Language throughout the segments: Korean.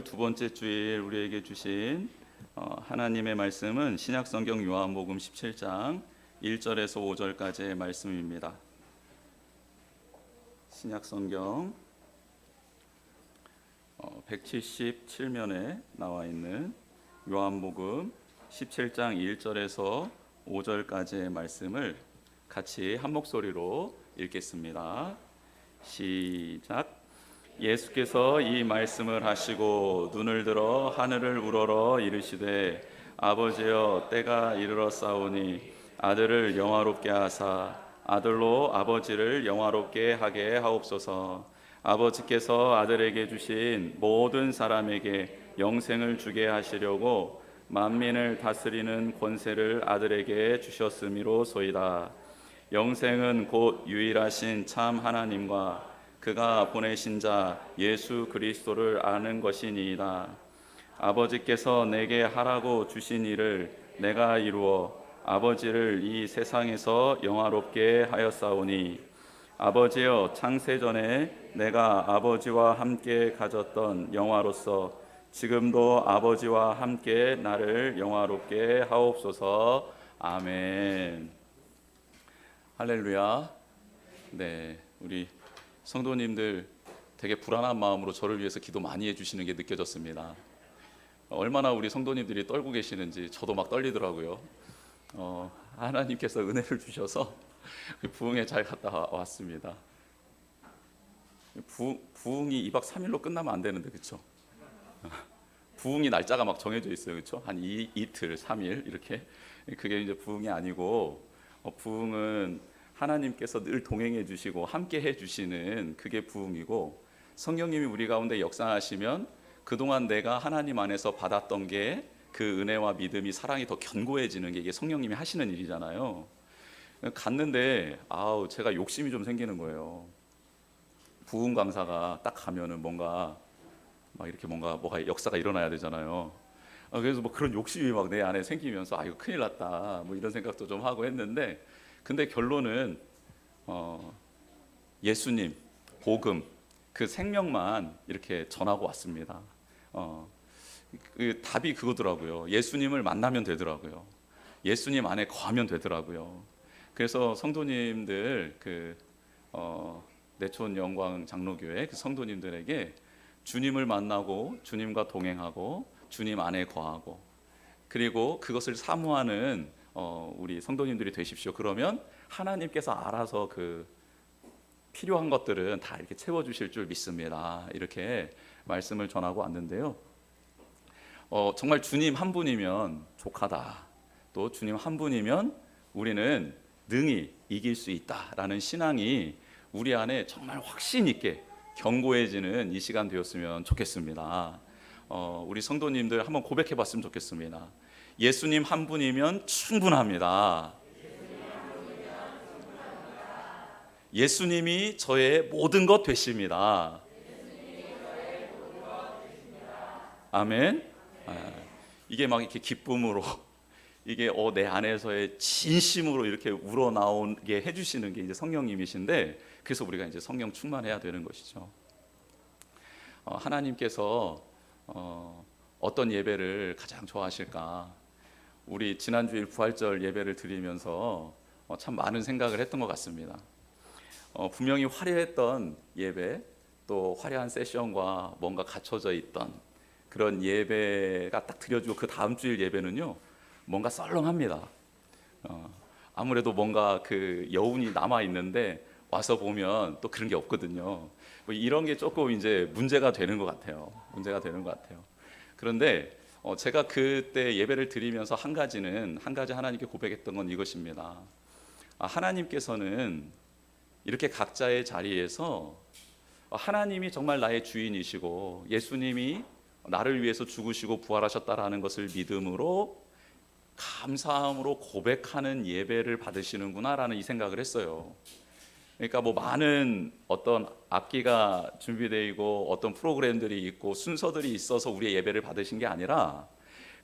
두 번째 주일 우리에게 주신 하나님의 말씀은 신약성경 요한복음 17장 1절에서 5절까지의 말씀입니다. 신약성경 177면에 나와 있는 요한복음 17장 1절에서 5절까지의 말씀을 같이 한 목소리로 읽겠습니다. 시작. 예수께서 이 말씀을 하시고 눈을 들어 하늘을 우러러 이르시되 아버지여 때가 이르렀사오니 아들을 영화롭게 하사 아들로 아버지를 영화롭게 하게 하옵소서. 아버지께서 아들에게 주신 모든 사람에게 영생을 주게 하시려고 만민을 다스리는 권세를 아들에게 주셨음이로소이다. 영생은 곧 유일하신 참 하나님과 그가 보내신 자 예수 그리스도를 아는 것이니이다. 아버지께서 내게 하라고 주신 일을 내가 이루어 아버지를 이 세상에서 영화롭게 하였사오니 아버지여 창세전에 내가 아버지와 함께 가졌던 영화로서 지금도 아버지와 함께 나를 영화롭게 하옵소서. 아멘. 할렐루야. 네, 우리 성도님들 되게 불안한 마음으로 저를 위해서 기도 많이 해주시는 게 느껴졌습니다. 얼마나 우리 성도님들이 떨고 계시는지 저도 막 떨리더라고요. 하나님께서 은혜를 주셔서 부흥에 잘 갔다 왔습니다. 부흥이 2박 3일로 끝나면 안 되는데 그렇죠? 부흥이 날짜가 막 정해져 있어요, 그렇죠? 한 이틀, 3일 이렇게. 그게 이제 부흥이 아니고 부흥은 하나님께서 늘 동행해 주시고 함께 해 주시는 그게 부흥이고, 성령님이 우리 가운데 역사하시면 그동안 내가 하나님 안에서 받았던 게 그 은혜와 믿음이 사랑이 더 견고해지는 게 이게 성령님이 하시는 일이잖아요. 갔는데 제가 욕심이 좀 생기는 거예요. 부흥 강사가 딱 가면은 뭔가 뭐가 역사가 일어나야 되잖아요. 그래서 뭐 그런 욕심이 막 내 안에 생기면서 이거 큰일 났다 뭐 이런 생각도 좀 하고 했는데, 근데 결론은 예수님, 복음, 그 생명만 이렇게 전하고 왔습니다. 그 답이 그거더라고요. 예수님을 만나면 되더라고요. 예수님 안에 거하면 되더라고요. 그래서 성도님들 내촌 영광 장로교회 그 성도님들에게 주님을 만나고 주님과 동행하고 주님 안에 거하고 그리고 그것을 사모하는 우리 성도님들이 되십시오. 그러면 하나님께서 알아서 그 필요한 것들은 다 이렇게 채워주실 줄 믿습니다. 이렇게 말씀을 전하고 왔는데요. 정말 주님 한 분이면 족하다. 또 주님 한 분이면 우리는 능히 이길 수 있다라는 신앙이 우리 안에 정말 확신 있게 견고해지는 이 시간 되었으면 좋겠습니다. 우리 성도님들 한번 고백해 봤으면 좋겠습니다. 예수님 한 분이면 충분합니다. 예수님이 저의 모든 것 되십니다. 아멘. 이게 막 이렇게 기쁨으로 이게 내 안에서의 진심으로 이렇게 우러나오게 해주시는 게 이제 성령님이신데, 그래서 우리가 이제 성령 충만해야 되는 것이죠. 하나님께서 어떤 예배를 가장 좋아하실까? 우리 지난주일 부활절 예배를 드리면서 참 많은 생각을 했던 것 같습니다. 분명히 화려했던 예배, 또 화려한 세션과 뭔가 갖춰져 있던 그런 예배가 딱 드려지고 그 다음 주일 예배는요 뭔가 썰렁합니다. 아무래도 뭔가 그 여운이 남아 있는데 와서 보면 또 그런 게 없거든요. 뭐 이런 게 조금 이제 문제가 되는 것 같아요. 그런데 제가 그때 예배를 드리면서 한 가지 하나님께 고백했던 건 이것입니다. 하나님께서는 이렇게 각자의 자리에서 하나님이 정말 나의 주인이시고 예수님이 나를 위해서 죽으시고 부활하셨다라는 것을 믿음으로 감사함으로 고백하는 예배를 받으시는구나라는 이 생각을 했어요. 그러니까 뭐 많은 어떤 악기가 준비되어 있고 어떤 프로그램들이 있고 순서들이 있어서 우리의 예배를 받으신 게 아니라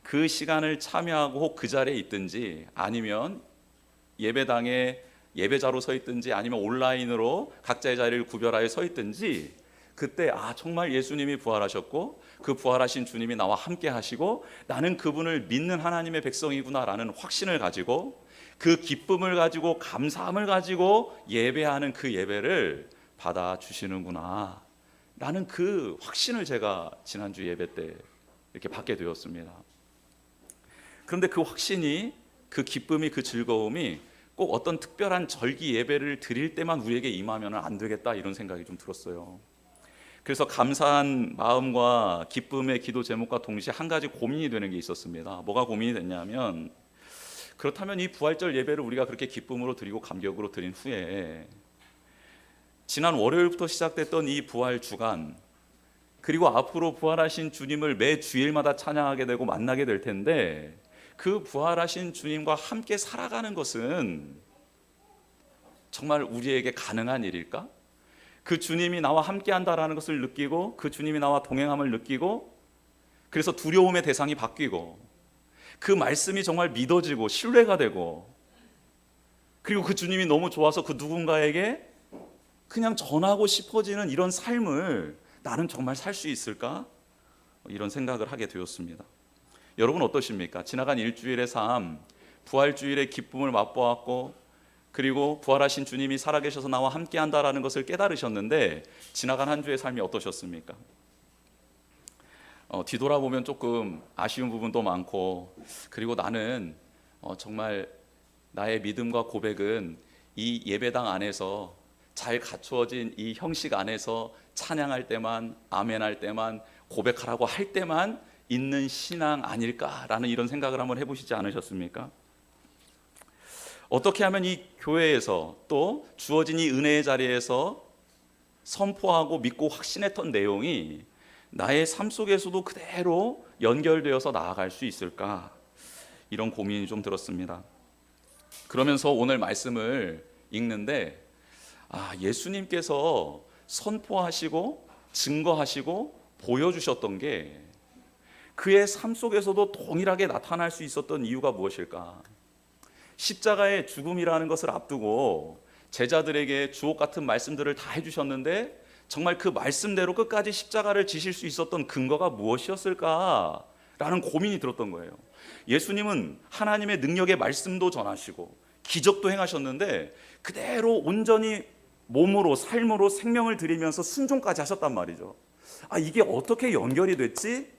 그 시간을 참여하고 그 자리에 있든지 아니면 예배당에 예배자로 서 있든지 아니면 온라인으로 각자의 자리를 구별하여 서 있든지 그때 정말 예수님이 부활하셨고 그 부활하신 주님이 나와 함께 하시고 나는 그분을 믿는 하나님의 백성이구나라는 확신을 가지고 그 기쁨을 가지고 감사함을 가지고 예배하는 그 예배를 받아주시는구나 라는 그 확신을 제가 지난주 예배 때 이렇게 받게 되었습니다. 그런데 그 확신이, 그 기쁨이, 그 즐거움이 꼭 어떤 특별한 절기 예배를 드릴 때만 우리에게 임하면 안 되겠다 이런 생각이 좀 들었어요. 그래서 감사한 마음과 기쁨의 기도 제목과 동시에 한 가지 고민이 되는 게 있었습니다. 뭐가 고민이 됐냐면, 그렇다면 이 부활절 예배를 우리가 그렇게 기쁨으로 드리고 감격으로 드린 후에 지난 월요일부터 시작됐던 이 부활 주간, 그리고 앞으로 부활하신 주님을 매 주일마다 찬양하게 되고 만나게 될 텐데, 그 부활하신 주님과 함께 살아가는 것은 정말 우리에게 가능한 일일까? 그 주님이 나와 함께 한다라는 것을 느끼고 그 주님이 나와 동행함을 느끼고 그래서 두려움의 대상이 바뀌고 그 말씀이 정말 믿어지고 신뢰가 되고 그리고 그 주님이 너무 좋아서 그 누군가에게 그냥 전하고 싶어지는 이런 삶을 나는 정말 살 수 있을까? 이런 생각을 하게 되었습니다. 여러분 어떠십니까? 지나간 일주일의 삶, 부활주일의 기쁨을 맛보았고 그리고 부활하신 주님이 살아계셔서 나와 함께 한다라는 것을 깨달으셨는데 지나간 한 주의 삶이 어떠셨습니까? 뒤돌아보면 조금 아쉬운 부분도 많고 그리고 나는 정말 나의 믿음과 고백은 이 예배당 안에서 잘 갖추어진 이 형식 안에서 찬양할 때만, 아멘할 때만, 고백하라고 할 때만 있는 신앙 아닐까라는 이런 생각을 한번 해보시지 않으셨습니까? 어떻게 하면 이 교회에서 또 주어진 이 은혜의 자리에서 선포하고 믿고 확신했던 내용이 나의 삶 속에서도 그대로 연결되어서 나아갈 수 있을까? 이런 고민이 좀 들었습니다. 그러면서 오늘 말씀을 읽는데 예수님께서 선포하시고 증거하시고 보여주셨던 게 그의 삶 속에서도 동일하게 나타날 수 있었던 이유가 무엇일까? 십자가의 죽음이라는 것을 앞두고 제자들에게 주옥 같은 말씀들을 다 해주셨는데 정말 그 말씀대로 끝까지 십자가를 지실 수 있었던 근거가 무엇이었을까라는 고민이 들었던 거예요. 예수님은 하나님의 능력의 말씀도 전하시고 기적도 행하셨는데 그대로 온전히 몸으로 삶으로 생명을 드리면서 순종까지 하셨단 말이죠. 이게 어떻게 연결이 됐지?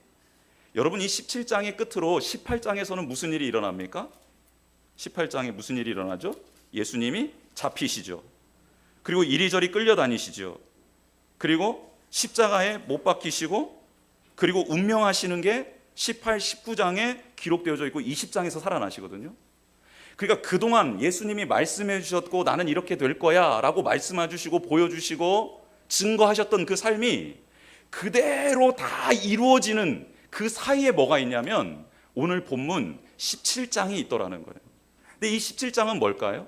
여러분 이 17장의 끝으로 18장에서는 무슨 일이 일어납니까? 18장에 무슨 일이 일어나죠? 예수님이 잡히시죠. 그리고 이리저리 끌려다니시죠. 그리고 십자가에 못 박히시고 그리고 운명하시는 게 18, 19장에 기록되어져 있고 20장에서 살아나시거든요. 그러니까 그동안 예수님이 말씀해 주셨고 나는 이렇게 될 거야 라고 말씀해 주시고 보여주시고 증거하셨던 그 삶이 그대로 다 이루어지는 그 사이에 뭐가 있냐면 오늘 본문 17장이 있더라는 거예요. 근데 이 17장은 뭘까요?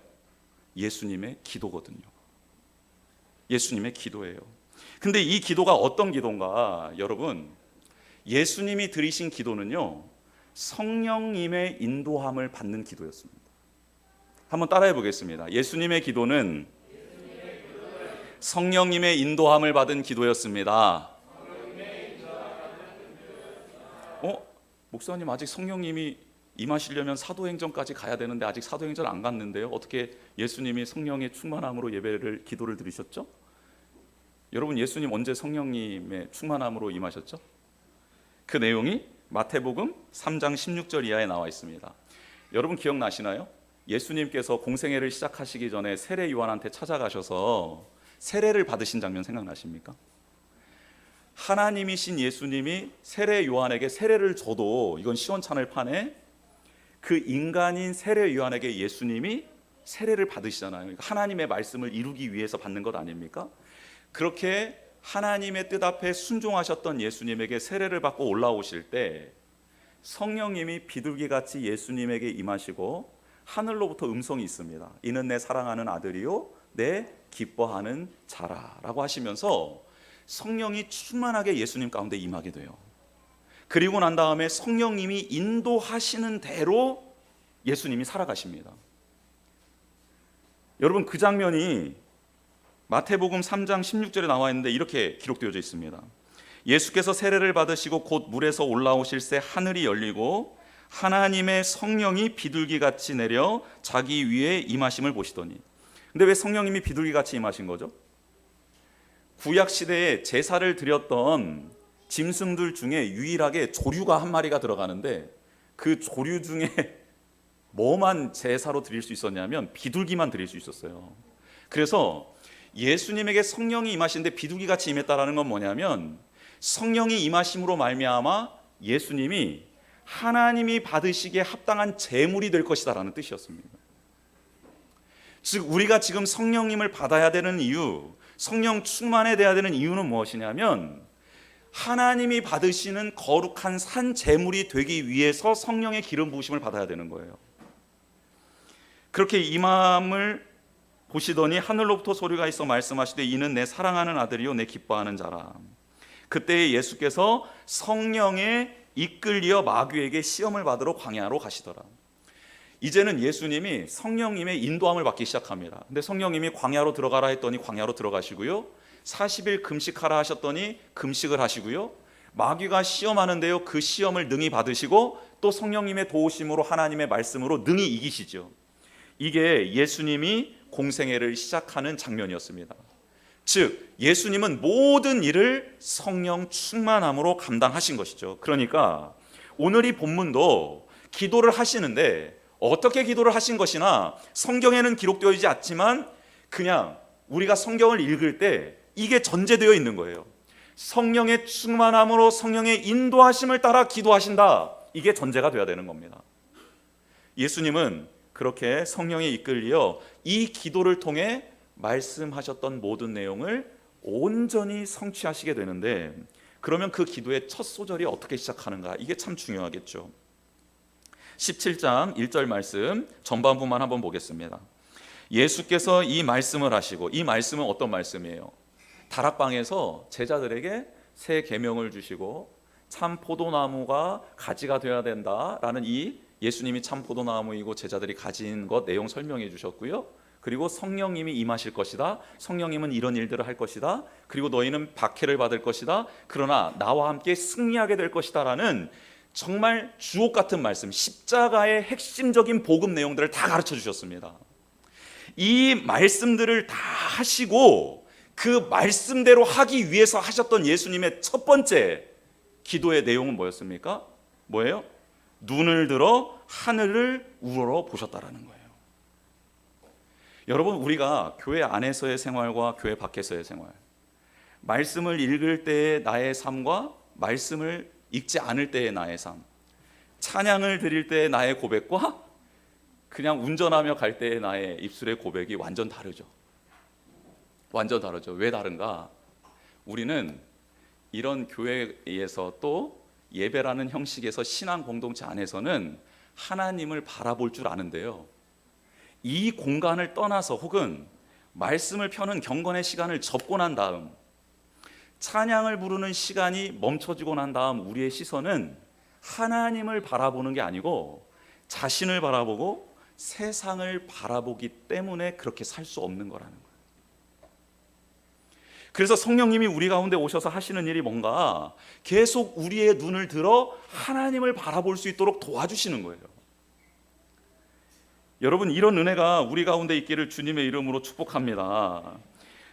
예수님의 기도거든요. 예수님의 기도예요. 근데 이 기도가 어떤 기도인가? 여러분, 예수님이 드리신 기도는요, 성령님의 인도함을 받는 기도였습니다. 한번 따라해 보겠습니다. 예수님의 기도는 성령님의 인도함을 받은 기도였습니다. 목사님 아직 성령님이 임하시려면 사도행전까지 가야 되는데 아직 사도행전 안 갔는데요. 어떻게 예수님이 성령의 충만함으로 예배를 기도를 드리셨죠? 여러분 예수님 언제 성령님의 충만함으로 임하셨죠? 그 내용이 마태복음 3장 16절 이하에 나와 있습니다. 여러분 기억나시나요? 예수님께서 공생애를 시작하시기 전에 세례 요한한테 찾아가셔서 세례를 받으신 장면 생각나십니까? 하나님이신 예수님이 세례 요한에게 세례를 줘도 이건 시원찮을 판에 그 인간인 세례 요한에게 예수님이 세례를 받으시잖아요. 하나님의 말씀을 이루기 위해서 받는 것 아닙니까? 그렇게 하나님의 뜻 앞에 순종하셨던 예수님에게 세례를 받고 올라오실 때 성령님이 비둘기같이 예수님에게 임하시고 하늘로부터 음성이 있습니다. 이는 내 사랑하는 아들이요 내 기뻐하는 자라 라고 하시면서 성령이 충만하게 예수님 가운데 임하게 돼요. 그리고 난 다음에 성령님이 인도하시는 대로 예수님이 살아가십니다. 여러분 그 장면이 마태복음 3장 16절에 나와 있는데 이렇게 기록되어져 있습니다. 예수께서 세례를 받으시고 곧 물에서 올라오실새 하늘이 열리고 하나님의 성령이 비둘기같이 내려 자기 위에 임하심을 보시더니. 근데 왜 성령님이 비둘기같이 임하신 거죠? 구약 시대에 제사를 드렸던 짐승들 중에 유일하게 조류가 한 마리가 들어가는데 그 조류 중에 뭐만 제사로 드릴 수 있었냐면 비둘기만 드릴 수 있었어요. 그래서 예수님에게 성령이 임하시는데 비둘기같이 임했다라는 건 뭐냐면 성령이 임하심으로 말미암아 예수님이 하나님이 받으시기에 합당한 제물이 될 것이다라는 뜻이었습니다. 즉 우리가 지금 성령님을 받아야 되는 이유, 성령 충만에 대해야 되는 이유는 무엇이냐면 하나님이 받으시는 거룩한 산 제물이 되기 위해서 성령의 기름 부으심을 받아야 되는 거예요. 그렇게 임함을 보시더니 하늘로부터 소리가 있어 말씀하시되 이는 내 사랑하는 아들이요 내 기뻐하는 자라. 그때 예수께서 성령에 이끌려 마귀에게 시험을 받으러 광야로 가시더라. 이제는 예수님이 성령님의 인도함을 받기 시작합니다. 근데 성령님이 광야로 들어가라 했더니 광야로 들어가시고요, 40일 금식하라 하셨더니 금식을 하시고요, 마귀가 시험하는데요 그 시험을 능히 받으시고 또 성령님의 도우심으로 하나님의 말씀으로 능히 이기시죠. 이게 예수님이 공생애를 시작하는 장면이었습니다. 즉 예수님은 모든 일을 성령 충만함으로 감당하신 것이죠. 그러니까 오늘 이 본문도 기도를 하시는데 어떻게 기도를 하신 것이나 성경에는 기록되어 있지 않지만 그냥 우리가 성경을 읽을 때 이게 전제되어 있는 거예요. 성령의 충만함으로 성령의 인도하심을 따라 기도하신다. 이게 전제가 되어야 되는 겁니다. 예수님은 그렇게 성령에 이끌려 이 기도를 통해 말씀하셨던 모든 내용을 온전히 성취하시게 되는데, 그러면 그 기도의 첫 소절이 어떻게 시작하는가, 이게 참 중요하겠죠. 17장 1절 말씀 전반부만 한번 보겠습니다. 예수께서 이 말씀을 하시고, 이 말씀은 어떤 말씀이에요? 다락방에서 제자들에게 새 계명을 주시고 참 포도나무가 가지가 되어야 된다라는 이 예수님이 참 포도나무이고 제자들이 가진 것 내용 설명해 주셨고요. 그리고 성령님이 임하실 것이다. 성령님은 이런 일들을 할 것이다. 그리고 너희는 박해를 받을 것이다. 그러나 나와 함께 승리하게 될 것이다 라는 정말 주옥 같은 말씀, 십자가의 핵심적인 복음 내용들을 다 가르쳐 주셨습니다. 이 말씀들을 다 하시고 그 말씀대로 하기 위해서 하셨던 예수님의 첫 번째 기도의 내용은 뭐였습니까? 뭐예요? 눈을 들어 하늘을 우러러 보셨다라는 거예요. 여러분, 우리가 교회 안에서의 생활과 교회 밖에서의 생활, 말씀을 읽을 때의 나의 삶과 말씀을 읽지 않을 때의 나의 삶, 찬양을 드릴 때의 나의 고백과 그냥 운전하며 갈 때의 나의 입술의 고백이 완전 다르죠. 완전 다르죠. 왜 다른가? 우리는 이런 교회에서 또 예배라는 형식에서 신앙 공동체 안에서는 하나님을 바라볼 줄 아는데요, 이 공간을 떠나서 혹은 말씀을 펴는 경건의 시간을 접고 난 다음, 찬양을 부르는 시간이 멈춰지고 난 다음 우리의 시선은 하나님을 바라보는 게 아니고 자신을 바라보고 세상을 바라보기 때문에 그렇게 살 수 없는 거라는 거예요. 그래서 성령님이 우리 가운데 오셔서 하시는 일이 뭔가 계속 우리의 눈을 들어 하나님을 바라볼 수 있도록 도와주시는 거예요. 여러분, 이런 은혜가 우리 가운데 있기를 주님의 이름으로 축복합니다.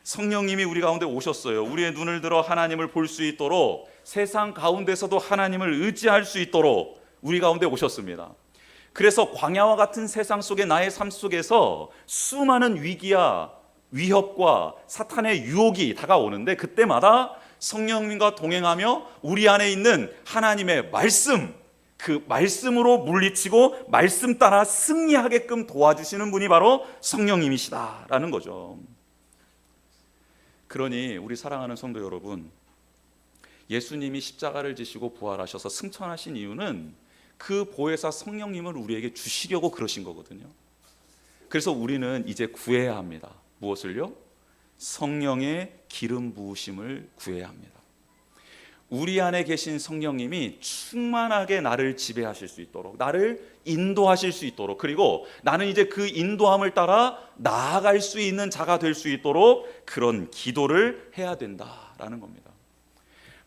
성령님이 우리 가운데 오셨어요. 우리의 눈을 들어 하나님을 볼 수 있도록, 세상 가운데서도 하나님을 의지할 수 있도록 우리 가운데 오셨습니다. 그래서 광야와 같은 세상 속의 나의 삶 속에서 수많은 위기야 위협과 사탄의 유혹이 다가오는데 그때마다 성령님과 동행하며 우리 안에 있는 하나님의 말씀, 그 말씀으로 물리치고 말씀 따라 승리하게끔 도와주시는 분이 바로 성령님이시다라는 거죠. 그러니 우리 사랑하는 성도 여러분, 예수님이 십자가를 지시고 부활하셔서 승천하신 이유는 그 보혜사 성령님을 우리에게 주시려고 그러신 거거든요. 그래서 우리는 이제 구해야 합니다. 무엇을요? 성령의 기름 부으심을 구해야 합니다. 우리 안에 계신 성령님이 충만하게 나를 지배하실 수 있도록, 나를 인도하실 수 있도록, 그리고 나는 이제 그 인도함을 따라 나아갈 수 있는 자가 될 수 있도록 그런 기도를 해야 된다라는 겁니다.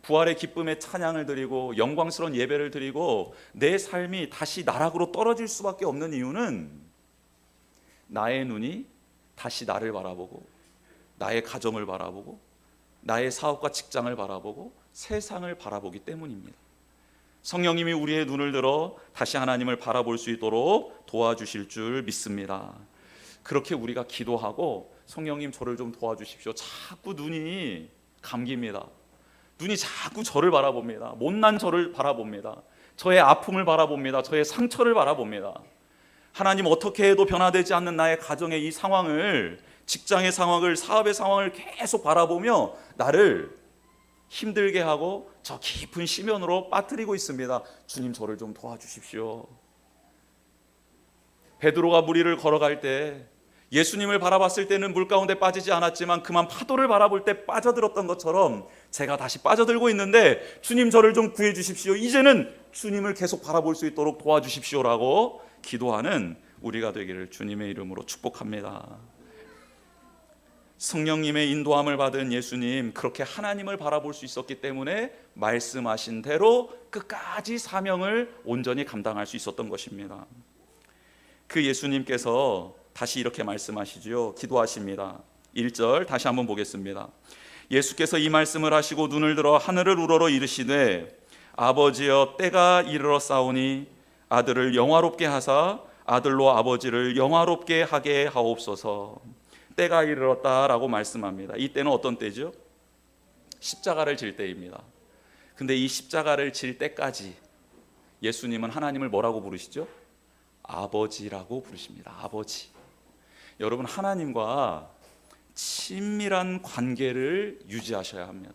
부활의 기쁨에 찬양을 드리고 영광스러운 예배를 드리고 내 삶이 다시 나락으로 떨어질 수밖에 없는 이유는 나의 눈이 다시 나를 바라보고 나의 가정을 바라보고 나의 사업과 직장을 바라보고 세상을 바라보기 때문입니다. 성령님이 우리의 눈을 들어 다시 하나님을 바라볼 수 있도록 도와주실 줄 믿습니다. 그렇게 우리가 기도하고 성령님 저를 좀 도와주십시오. 자꾸 눈이 감깁니다. 눈이 자꾸 저를 바라봅니다. 못난 저를 바라봅니다. 저의 아픔을 바라봅니다. 저의 상처를 바라봅니다. 하나님, 어떻게 해도 변화되지 않는 나의 가정의 이 상황을, 직장의 상황을, 사업의 상황을 계속 바라보며 나를 힘들게 하고 저 깊은 심연으로 빠뜨리고 있습니다. 주님, 저를 좀 도와주십시오. 베드로가 물 위를 걸어갈 때 예수님을 바라봤을 때는 물 가운데 빠지지 않았지만 그만 파도를 바라볼 때 빠져들었던 것처럼 제가 다시 빠져들고 있는데 주님, 저를 좀 구해 주십시오. 이제는 주님을 계속 바라볼 수 있도록 도와주십시오라고 기도하는 우리가 되기를 주님의 이름으로 축복합니다. 성령님의 인도함을 받은 예수님, 그렇게 하나님을 바라볼 수 있었기 때문에 말씀하신 대로 끝까지 사명을 온전히 감당할 수 있었던 것입니다. 그 예수님께서 다시 이렇게 말씀하시지요. 기도하십니다. 1절 다시 한번 보겠습니다. 예수께서 이 말씀을 하시고 눈을 들어 하늘을 우러러 이르시되 아버지여, 때가 이르러 싸우니 아들을 영화롭게 하사 아들로 아버지를 영화롭게 하게 하옵소서. 때가 이르렀다라고 말씀합니다. 이 때는 어떤 때죠? 십자가를 질 때입니다. 근데 이 십자가를 질 때까지 예수님은 하나님을 뭐라고 부르시죠? 아버지라고 부르십니다. 아버지. 여러분, 하나님과 친밀한 관계를 유지하셔야 합니다.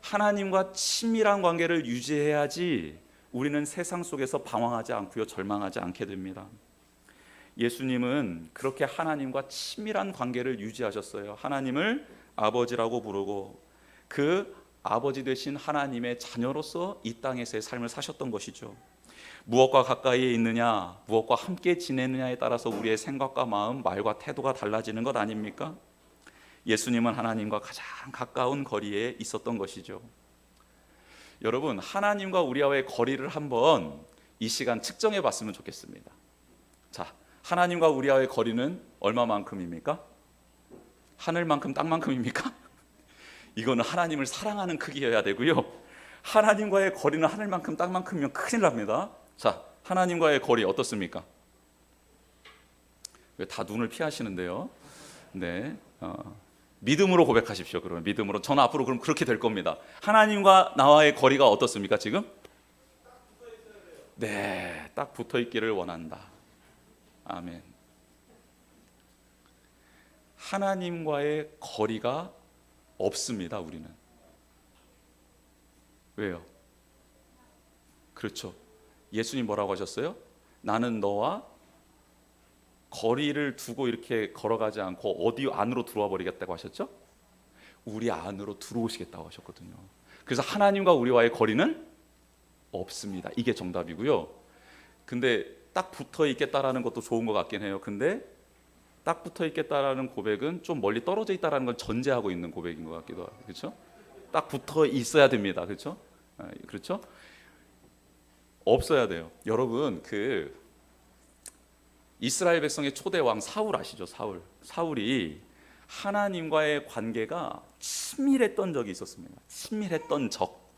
하나님과 친밀한 관계를 유지해야지 우리는 세상 속에서 방황하지 않고요, 절망하지 않게 됩니다. 예수님은 그렇게 하나님과 친밀한 관계를 유지하셨어요. 하나님을 아버지라고 부르고 그 아버지 되신 하나님의 자녀로서 이 땅에서의 삶을 사셨던 것이죠. 무엇과 가까이에 있느냐, 무엇과 함께 지내느냐에 따라서 우리의 생각과 마음, 말과 태도가 달라지는 것 아닙니까? 예수님은 하나님과 가장 가까운 거리에 있었던 것이죠. 여러분, 하나님과 우리와의 거리를 한번 이 시간 측정해 봤으면 좋겠습니다. 자, 하나님과 우리와의 거리는 얼마만큼입니까? 하늘만큼 땅만큼입니까? 이거는 하나님을 사랑하는 크기여야 되고요, 하나님과의 거리는 하늘만큼 땅만큼이면 큰일 납니다. 자, 하나님과의 거리 어떻습니까? 왜 다 눈을 피하시는데요? 네, 믿음으로 고백하십시오. 그러면 믿음으로. 저는 앞으로 그럼 그렇게 될 겁니다. 하나님과 나와의 거리가 어떻습니까 지금? 네, 딱 붙어 있기를 원한다. 아멘. 하나님과의 거리가 없습니다, 우리는. 왜요? 그렇죠. 예수님 뭐라고 하셨어요? 나는 너와 거리를 두고 이렇게 걸어가지 않고 어디 안으로 들어와 버리겠다고 하셨죠? 우리 안으로 들어오시겠다고 하셨거든요. 그래서 하나님과 우리와의 거리는 없습니다. 이게 정답이고요. 근데 딱 붙어 있겠다라는 것도 좋은 것 같긴 해요. 근데 딱 붙어 있겠다라는 고백은 좀 멀리 떨어져 있다라는 걸 전제하고 있는 고백인 것 같기도 하고, 그렇죠? 딱 붙어 있어야 됩니다. 그렇죠? 그렇죠? 없어야 돼요. 여러분, 그 이스라엘 백성의 초대 왕 사울 아시죠? 사울이 하나님과의 관계가 친밀했던 적이 있었습니다. 친밀했던 적.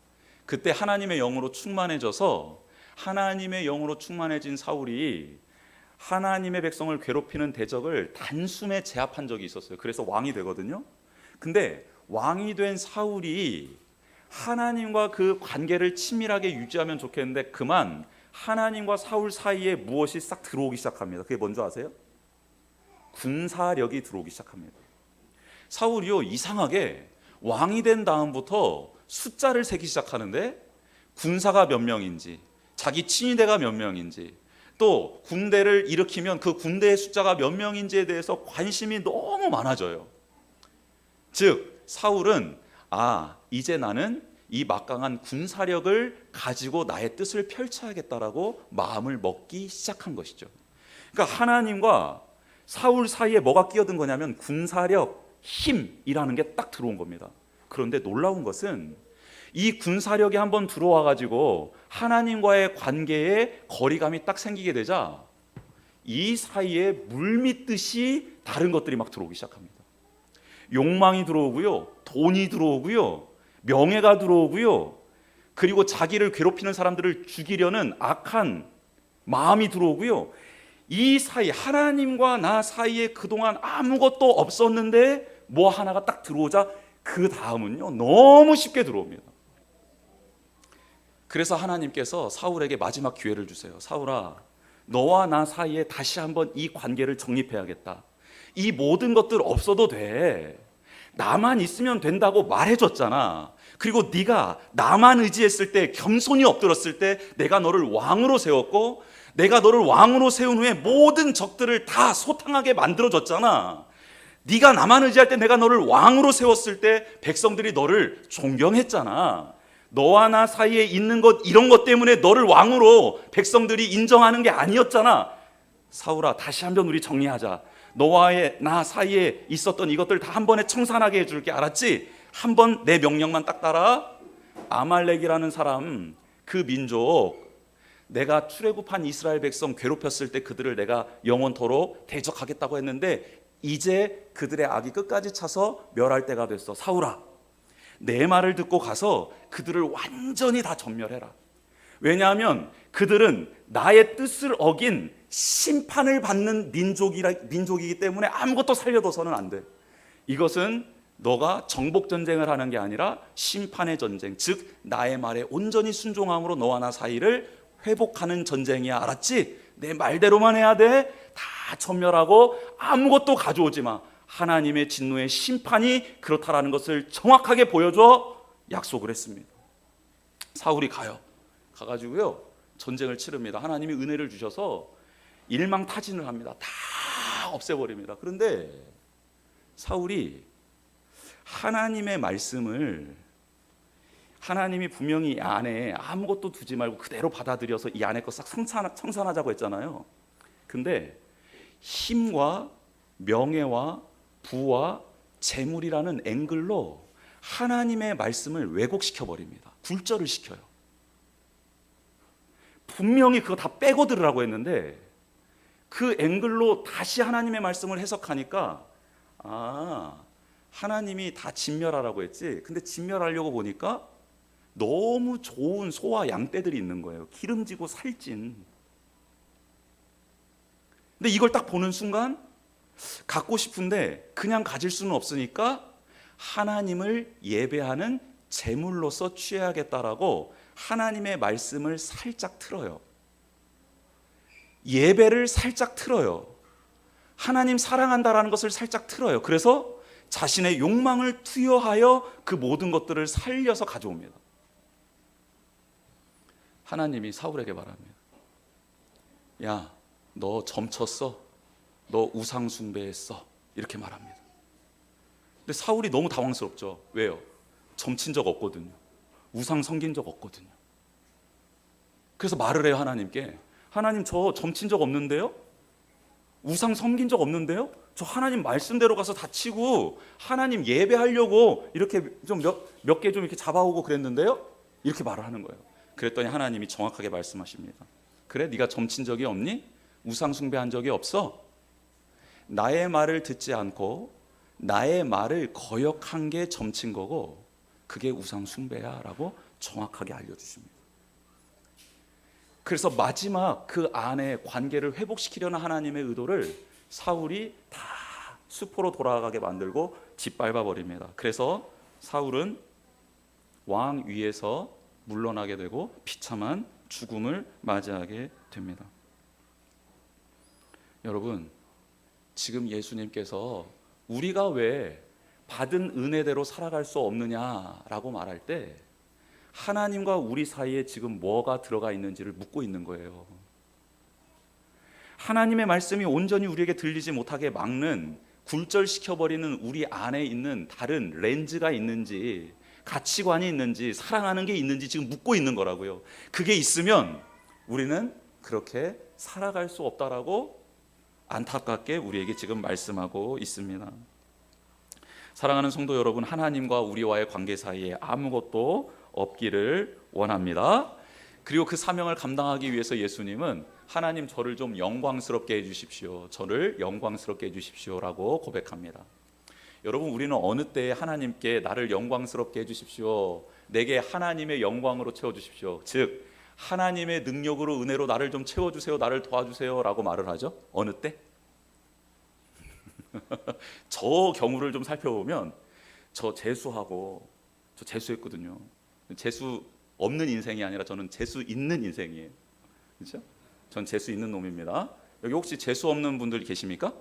그때 하나님의 영으로 충만해져서 하나님의 영으로 충만해진 사울이 하나님의 백성을 괴롭히는 대적을 단숨에 제압한 적이 있었어요. 그래서 왕이 되거든요. 근데 왕이 된 사울이 하나님과 그 관계를 친밀하게 유지하면 좋겠는데 그만 하나님과 사울 사이에 무엇이 싹 들어오기 시작합니다. 그게 뭔지 아세요? 군사력이 들어오기 시작합니다. 사울이요, 이상하게 왕이 된 다음부터 숫자를 세기 시작하는데 군사가 몇 명인지, 자기 친위대가 몇 명인지, 또 군대를 일으키면 그 군대의 숫자가 몇 명인지에 대해서 관심이 너무 많아져요. 즉 사울은 이제 나는 이 막강한 군사력을 가지고 나의 뜻을 펼쳐야겠다라고 마음을 먹기 시작한 것이죠. 그러니까 하나님과 사울 사이에 뭐가 끼어든 거냐면 군사력, 힘이라는 게 딱 들어온 겁니다. 그런데 놀라운 것은 이 군사력이 한번 들어와 가지고 하나님과의 관계에 거리감이 딱 생기게 되자 이 사이에 물밀듯이 다른 것들이 막 들어오기 시작합니다. 욕망이 들어오고요, 돈이 들어오고요, 명예가 들어오고요, 그리고 자기를 괴롭히는 사람들을 죽이려는 악한 마음이 들어오고요. 이 사이, 하나님과 나 사이에 그동안 아무것도 없었는데 뭐 하나가 딱 들어오자 그 다음은요 너무 쉽게 들어옵니다. 그래서 하나님께서 사울에게 마지막 기회를 주세요. 사울아, 너와 나 사이에 다시 한번 이 관계를 정립해야겠다. 이 모든 것들 없어도 돼. 나만 있으면 된다고 말해줬잖아. 그리고 네가 나만 의지했을 때, 겸손히 엎드렸을 때 내가 너를 왕으로 세웠고, 내가 너를 왕으로 세운 후에 모든 적들을 다 소탕하게 만들어줬잖아. 네가 나만 의지할 때 내가 너를 왕으로 세웠을 때 백성들이 너를 존경했잖아. 너와 나 사이에 있는 것, 이런 것 때문에 너를 왕으로 백성들이 인정하는 게 아니었잖아. 사울아, 다시 한번 우리 정리하자. 너와의 나 사이에 있었던 이것들 다 한 번에 청산하게 해줄게. 알았지? 한 번 내 명령만 딱 따라. 아말렉이라는 사람, 그 민족, 내가 출애굽한 이스라엘 백성 괴롭혔을 때 그들을 내가 영원토록 대적하겠다고 했는데 이제 그들의 악이 끝까지 차서 멸할 때가 됐어. 사울아, 내 말을 듣고 가서 그들을 완전히 다 전멸해라. 왜냐하면 그들은 나의 뜻을 어긴 심판을 받는 민족이기 때문에 아무것도 살려둬서는 안 돼. 이것은 너가 정복 전쟁을 하는 게 아니라 심판의 전쟁, 즉 나의 말에 온전히 순종함으로 너와 나 사이를 회복하는 전쟁이야. 알았지? 내 말대로만 해야 돼. 다 전멸하고 아무것도 가져오지 마. 하나님의 진노의 심판이 그렇다라는 것을 정확하게 보여줘 약속을 했습니다. 사울이 가가지고요 전쟁을 치릅니다. 하나님이 은혜를 주셔서 일망타진을 합니다. 다 없애버립니다. 그런데 사울이 하나님의 말씀을, 하나님이 분명히 이 안에 아무것도 두지 말고 그대로 받아들여서 이 안에 거 싹 청산하자고 했잖아요. 근데 힘과 명예와 부와 재물이라는 앵글로 하나님의 말씀을 왜곡시켜 버립니다. 굴절을 시켜요. 분명히 그거 다 빼고 들으라고 했는데 그 앵글로 다시 하나님의 말씀을 해석하니까 하나님이 다 진멸하라고 했지. 근데 진멸하려고 보니까 너무 좋은 소와 양떼들이 있는 거예요. 기름지고 살찐. 근데 이걸 딱 보는 순간 갖고 싶은데 그냥 가질 수는 없으니까 하나님을 예배하는 제물로서 취해야겠다라고 하나님의 말씀을 살짝 틀어요. 예배를 살짝 틀어요. 하나님 사랑한다라는 것을 살짝 틀어요. 그래서 자신의 욕망을 투여하여 그 모든 것들을 살려서 가져옵니다. 하나님이 사울에게 말합니다. 야, 너 점쳤어? 너 우상 숭배했어? 이렇게 말합니다. 근데 사울이 너무 당황스럽죠. 왜요? 점친 적 없거든요. 우상 섬긴 적 없거든요. 그래서 말을 해요. 하나님께. 하나님, 저 점친 적 없는데요? 우상 섬긴 적 없는데요? 저 하나님 말씀대로 가서 다치고 하나님 예배하려고 이렇게 좀 몇 개 좀 이렇게 잡아오고 그랬는데요? 이렇게 말을 하는 거예요. 그랬더니 하나님이 정확하게 말씀하십니다. 그래? 네가 점친 적이 없니? 우상 숭배한 적이 없어? 나의 말을 듣지 않고 나의 말을 거역한 게 점친 거고 그게 우상 숭배야 라고 정확하게 알려주십니다. 그래서 마지막 그 안에 관계를 회복시키려는 하나님의 의도를 사울이 다 수포로 돌아가게 만들고 짓밟아 버립니다. 그래서 사울은 왕 위에서 물러나게 되고 비참한 죽음을 맞이하게 됩니다. 여러분, 지금 예수님께서 우리가 왜 받은 은혜대로 살아갈 수 없느냐라고 말할 때 하나님과 우리 사이에 지금 뭐가 들어가 있는지를 묻고 있는 거예요. 하나님의 말씀이 온전히 우리에게 들리지 못하게 막는, 굴절시켜버리는 우리 안에 있는 다른 렌즈가 있는지, 가치관이 있는지 사랑하는 게 있는지 지금 묻고 있는 거라고요. 그게 있으면 우리는 그렇게 살아갈 수 없다라고 안타깝게 우리에게 지금 말씀하고 있습니다. 사랑하는 성도 여러분, 하나님과 우리와의 관계 사이에 아무것도 없기를 원합니다. 그리고 그 사명을 감당하기 위해서 예수님은 하나님 저를 좀 영광스럽게 해주십시오, 저를 영광스럽게 해주십시오 라고 고백합니다. 여러분, 우리는 어느 때에 하나님께 나를 영광스럽게 해주십시오, 내게 하나님의 영광으로 채워주십시오, 즉 하나님의 능력으로 은혜로 나를 좀 채워주세요, 나를 도와주세요 라고 말을 하죠? 어느 때? 저 경우를 좀 살펴보면 저 재수했거든요. 재수 없는 인생이 아니라 저는 재수 있는 인생이에요. 그렇죠? 전 재수 있는 놈입니다. 여기 혹시 재수 없는 분들 계십니까?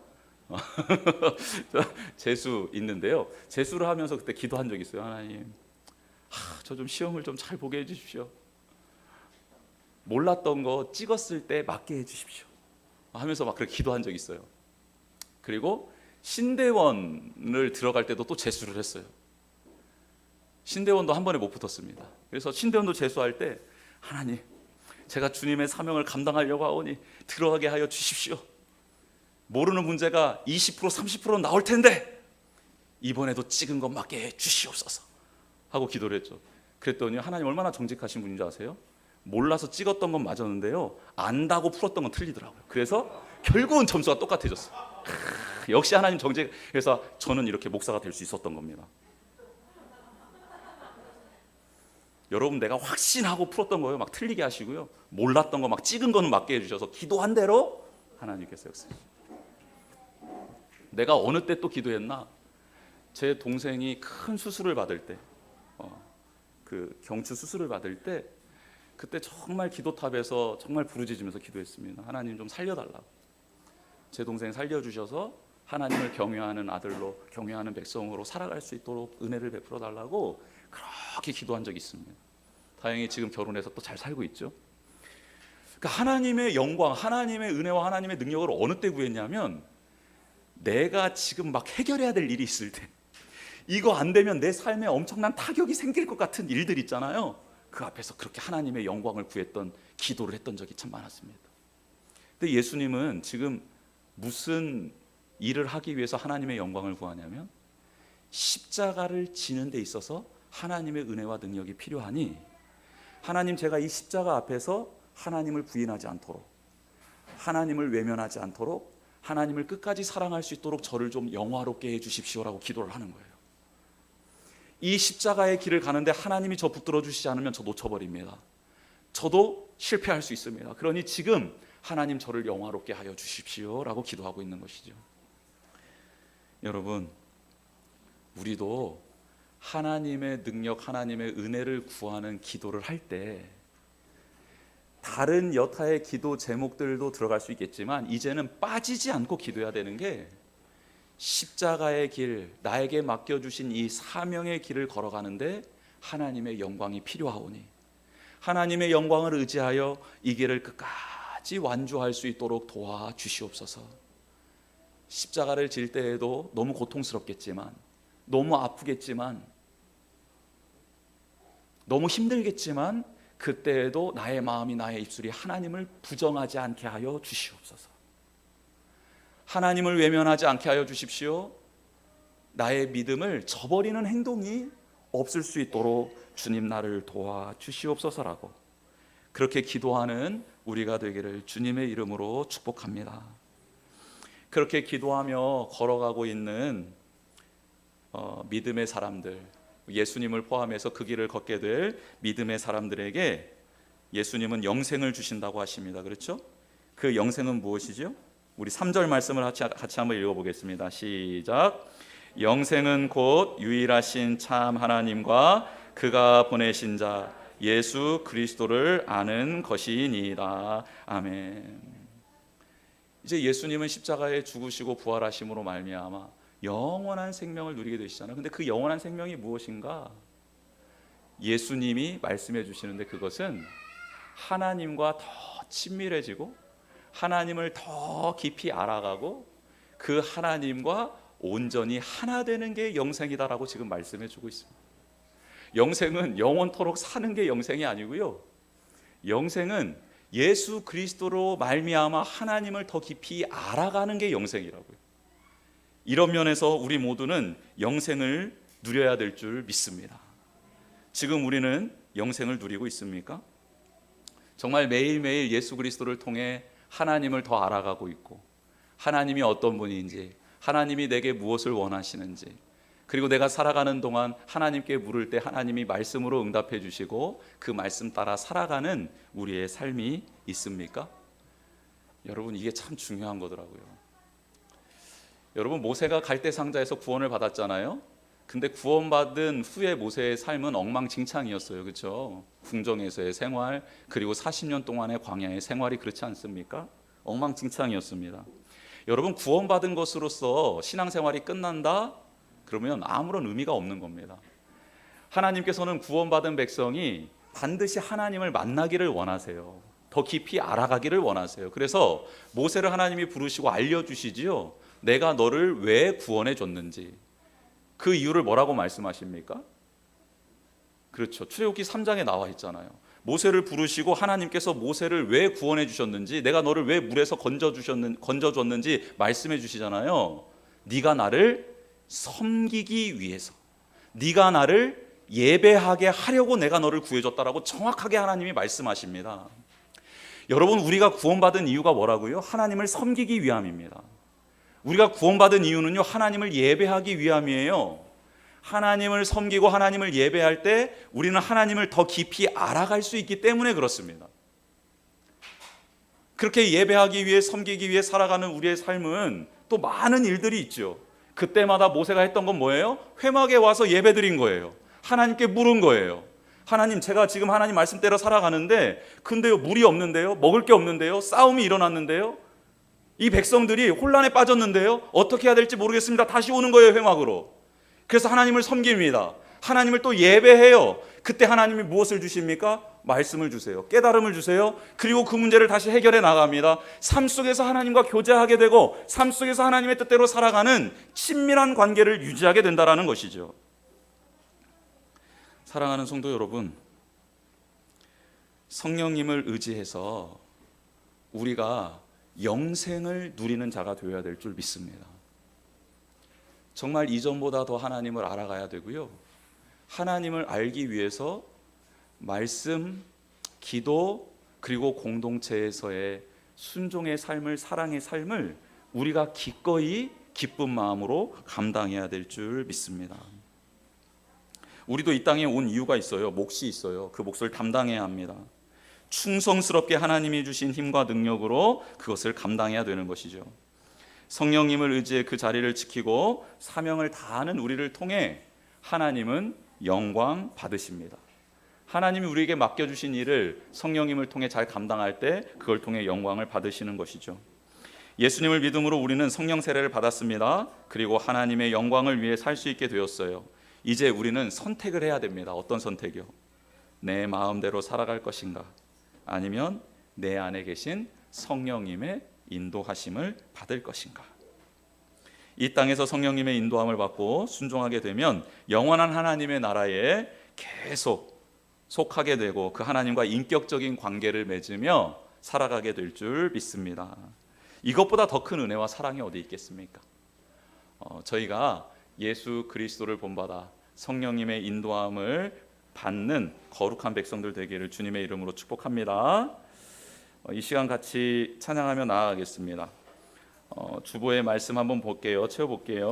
재수 있는데요. 재수를 하면서 그때 기도한 적이 있어요. 하나님, 저 좀 시험을 좀 잘 보게 해주십시오. 몰랐던 거 찍었을 때 맞게 해주십시오 하면서 막 그렇게 기도한 적이 있어요. 그리고 신대원을 들어갈 때도 또 재수를 했어요. 신대원도 한 번에 못 붙었습니다. 그래서 신대원도 재수할 때 하나님, 제가 주님의 사명을 감당하려고 하오니 들어가게 하여 주십시오. 모르는 문제가 20% 30% 나올 텐데 이번에도 찍은 것 맞게 해 주시옵소서 하고 기도를 했죠. 그랬더니 하나님 얼마나 정직하신 분인지 아세요? 몰라서 찍었던 건 맞았는데요, 안다고 풀었던 건 틀리더라고요. 그래서 결국은 점수가 똑같아졌어요. 역시 하나님 정직. 그래서 저는 이렇게 목사가 될 수 있었던 겁니다. 여러분, 내가 확신하고 풀었던 거예요, 막 틀리게 하시고요, 몰랐던 거 막 찍은 거는 맞게 해주셔서 기도한 대로 하나님께서 역사하셨어요. 내가 어느 때 또 기도했나? 제 동생이 큰 수술을 받을 때, 그 경추 수술을 받을 때, 그때 정말 기도탑에서 정말 부르짖으면서 기도했습니다. 하나님 좀 살려달라고. 제 동생 살려주셔서 하나님을 경외하는 아들로, 경외하는 백성으로 살아갈 수 있도록 은혜를 베풀어 달라고 그렇게 기도한 적이 있습니다. 다행히 지금 결혼해서 또 잘 살고 있죠. 그러니까 하나님의 영광, 하나님의 은혜와 하나님의 능력을 어느 때 구했냐면, 내가 지금 막 해결해야 될 일이 있을 때, 이거 안 되면 내 삶에 엄청난 타격이 생길 것 같은 일들 있잖아요. 그 앞에서 그렇게 하나님의 영광을 구했던 기도를 했던 적이 참 많았습니다. 근데 예수님은 지금 무슨 일을 하기 위해서 하나님의 영광을 구하냐면, 십자가를 지는 데 있어서 하나님의 은혜와 능력이 필요하니, 하나님, 제가 이 십자가 앞에서 하나님을 부인하지 않도록, 하나님을 외면하지 않도록, 하나님을 끝까지 사랑할 수 있도록 저를 좀 영화롭게 해주십시오라고 기도를 하는 거예요. 이 십자가의 길을 가는데 하나님이 저 붙들어 주시지 않으면 저 놓쳐버립니다. 저도 실패할 수 있습니다. 그러니 지금 하나님, 저를 영화롭게 하여 주십시오라고 기도하고 있는 것이죠. 여러분, 우리도 하나님의 능력, 하나님의 은혜를 구하는 기도를 할 때 다른 여타의 기도 제목들도 들어갈 수 있겠지만, 이제는 빠지지 않고 기도해야 되는 게, 십자가의 길, 나에게 맡겨주신 이 사명의 길을 걸어가는데 하나님의 영광이 필요하오니 하나님의 영광을 의지하여 이 길을 끝까지 완주할 수 있도록 도와주시옵소서. 십자가를 질 때에도 너무 고통스럽겠지만, 너무 아프겠지만, 너무 힘들겠지만, 그때에도 나의 마음이, 나의 입술이 하나님을 부정하지 않게 하여 주시옵소서. 하나님을 외면하지 않게 하여 주십시오. 나의 믿음을 저버리는 행동이 없을 수 있도록 주님, 나를 도와주시옵소서라고 그렇게 기도하는 우리가 되기를 주님의 이름으로 축복합니다. 그렇게 기도하며 걸어가고 있는 믿음의 사람들, 예수님을 포함해서 그 길을 걷게 될 믿음의 사람들에게 예수님은 영생을 주신다고 하십니다. 그렇죠? 그 영생은 무엇이죠? 우리 3절 말씀을 같이 한번 읽어보겠습니다. 시작. 영생은 곧 유일하신 참 하나님과 그가 보내신 자 예수 그리스도를 아는 것이니이다. 아멘. 이제 예수님은 십자가에 죽으시고 부활하심으로 말미암아 영원한 생명을 누리게 되시잖아요. 근데 그 영원한 생명이 무엇인가? 예수님이 말씀해 주시는데, 그것은 하나님과 더 친밀해지고 하나님을 더 깊이 알아가고 그 하나님과 온전히 하나 되는 게 영생이다라고 지금 말씀해 주고 있습니다. 영생은 영원토록 사는 게 영생이 아니고요. 영생은 예수 그리스도로 말미암아 하나님을 더 깊이 알아가는 게 영생이라고요. 이런 면에서 우리 모두는 영생을 누려야 될 줄 믿습니다. 지금 우리는 영생을 누리고 있습니까? 정말 매일매일 예수 그리스도를 통해 하나님을 더 알아가고 있고, 하나님이 어떤 분인지, 하나님이 내게 무엇을 원하시는지, 그리고 내가 살아가는 동안 하나님께 물을 때 하나님이 말씀으로 응답해 주시고 그 말씀 따라 살아가는 우리의 삶이 있습니까? 여러분, 이게 참 중요한 거더라고요. 여러분, 모세가 갈대상자에서 구원을 받았잖아요. 근데 구원받은 후에 모세의 삶은 엉망진창이었어요. 그렇죠? 궁정에서의 생활, 그리고 40년 동안의 광야의 생활이 그렇지 않습니까? 엉망진창이었습니다. 여러분, 구원받은 것으로서 신앙생활이 끝난다? 그러면 아무런 의미가 없는 겁니다. 하나님께서는 구원받은 백성이 반드시 하나님을 만나기를 원하세요. 더 깊이 알아가기를 원하세요. 그래서 모세를 하나님이 부르시고 알려주시지요. 내가 너를 왜 구원해 줬는지. 그 이유를 뭐라고 말씀하십니까? 그렇죠. 출애굽기 3장에 나와 있잖아요. 모세를 부르시고 하나님께서 모세를 왜 구원해 주셨는지, 내가 너를 왜 물에서 건져줬는지 말씀해 주시잖아요. 네가 나를 섬기기 위해서, 네가 나를 예배하게 하려고 내가 너를 구해줬다라고 정확하게 하나님이 말씀하십니다. 여러분, 우리가 구원받은 이유가 뭐라고요? 하나님을 섬기기 위함입니다. 우리가 구원받은 이유는요, 하나님을 예배하기 위함이에요. 하나님을 섬기고 하나님을 예배할 때 우리는 하나님을 더 깊이 알아갈 수 있기 때문에 그렇습니다. 그렇게 예배하기 위해, 섬기기 위해 살아가는 우리의 삶은 또 많은 일들이 있죠. 그때마다 모세가 했던 건 뭐예요? 회막에 와서 예배드린 거예요. 하나님께 물은 거예요. 하나님, 제가 지금 하나님 말씀대로 살아가는데 근데요, 물이 없는데요, 먹을 게 없는데요, 싸움이 일어났는데요, 이 백성들이 혼란에 빠졌는데요, 어떻게 해야 될지 모르겠습니다. 다시 오는 거예요, 회막으로. 그래서 하나님을 섬깁니다. 하나님을 또 예배해요. 그때 하나님이 무엇을 주십니까? 말씀을 주세요. 깨달음을 주세요. 그리고 그 문제를 다시 해결해 나갑니다. 삶 속에서 하나님과 교제하게 되고 삶 속에서 하나님의 뜻대로 살아가는 친밀한 관계를 유지하게 된다는 것이죠. 사랑하는 성도 여러분, 성령님을 의지해서 우리가 영생을 누리는 자가 되어야 될 줄 믿습니다. 정말 이전보다 더 하나님을 알아가야 되고요, 하나님을 알기 위해서 말씀, 기도, 그리고 공동체에서의 순종의 삶을, 사랑의 삶을 우리가 기꺼이 기쁜 마음으로 감당해야 될 줄 믿습니다. 우리도 이 땅에 온 이유가 있어요. 몫이 있어요. 그 몫을 담당해야 합니다. 충성스럽게 하나님이 주신 힘과 능력으로 그것을 감당해야 되는 것이죠. 성령님을 의지해 그 자리를 지키고 사명을 다하는 우리를 통해 하나님은 영광 받으십니다. 하나님이 우리에게 맡겨주신 일을 성령님을 통해 잘 감당할 때 그걸 통해 영광을 받으시는 것이죠. 예수님을 믿음으로 우리는 성령 세례를 받았습니다. 그리고 하나님의 영광을 위해 살 수 있게 되었어요. 이제 우리는 선택을 해야 됩니다. 어떤 선택이요? 내 마음대로 살아갈 것인가? 아니면 내 안에 계신 성령님의 인도하심을 받을 것인가? 이 땅에서 성령님의 인도함을 받고 순종하게 되면 영원한 하나님의 나라에 계속 속하게 되고 그 하나님과 인격적인 관계를 맺으며 살아가게 될 줄 믿습니다. 이것보다 더 큰 은혜와 사랑이 어디 있겠습니까? 저희가 예수 그리스도를 본받아 성령님의 인도함을 받는 거룩한 백성들 되기를 주님의 이름으로 축복합니다. 이 시간 같이 찬양하며 나아가겠습니다. 주보의 말씀 한번 볼게요. 채워볼게요.